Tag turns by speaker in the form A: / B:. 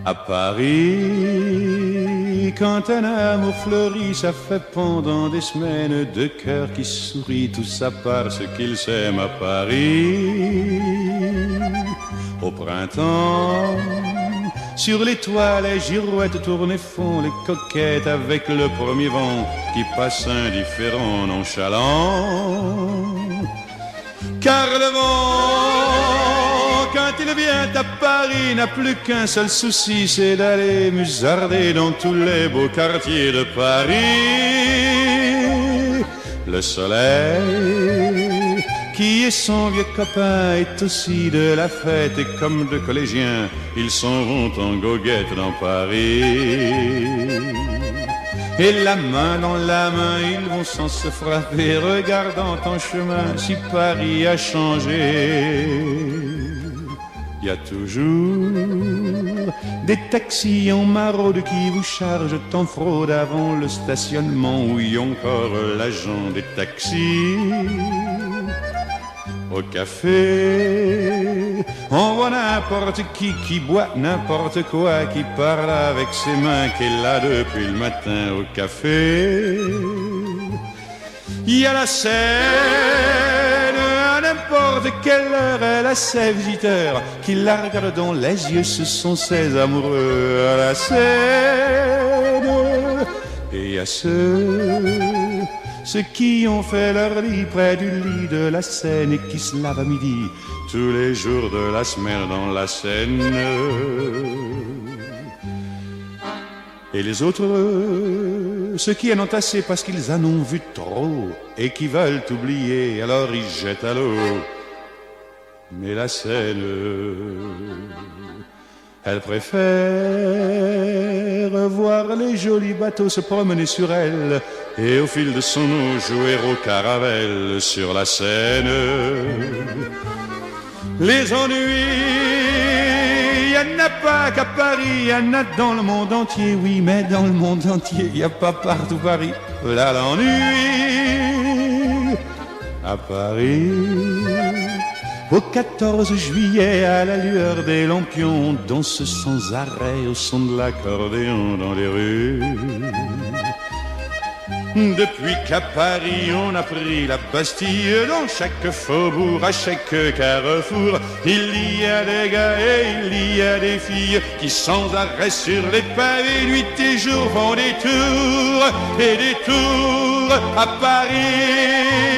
A: À Paris, quand un amour fleurit, ça fait pendant des semaines deux cœurs qui sourient, tout ça parce qu'ils s'aiment à Paris. Au printemps, sur les toits, les girouettes tournent et font les coquettes avec le premier vent qui passe indifférent, nonchalant. Car le vent, quand il vient à Paris, n'a plus qu'un seul souci, c'est d'aller musarder dans tous les beaux quartiers de Paris. Le soleil, qui est son vieux copain, est aussi de la fête, et comme deux collégiens, ils s'en vont en goguette dans Paris. Et la main dans la main, ils vont sans se frapper, regardant en chemin si Paris a changé. Il y a toujours des taxis en maraude qui vous chargent en fraude avant le stationnement, où y a encore l'agent des taxis. Au café, on voit n'importe qui boit n'importe quoi, qui parle avec ses mains, qui est là depuis le matin au café. Il y a la Seine, à n'importe quelle heure, elle a ses visiteurs qui la regardent dans les yeux, ce sont ses amoureux à la Seine. Et il y a ceux qui ont fait leur lit près du lit de la Seine et qui se lavent à midi tous les jours de la semaine dans la Seine. Et les autres, ceux qui en ont assez parce qu'ils en ont vu trop et qui veulent oublier, alors ils jettent à l'eau. Mais la Seine, elle préfère voir les jolis bateaux se promener sur elle et au fil de son eau jouer au caravelle sur la Seine. Les ennuis, y en a pas qu'à Paris, y en a dans le monde entier, oui, mais dans le monde entier, y a pas partout Paris. Là l'ennui à Paris. Au 14 juillet, à la lueur des lampions, on danse sans arrêt au son de l'accordéon dans les rues. Depuis qu'à Paris on a pris la Bastille, dans chaque faubourg, à chaque carrefour, il y a des gars et il y a des filles qui sans arrêt sur les pavés, nuit et jour, font des tours à Paris.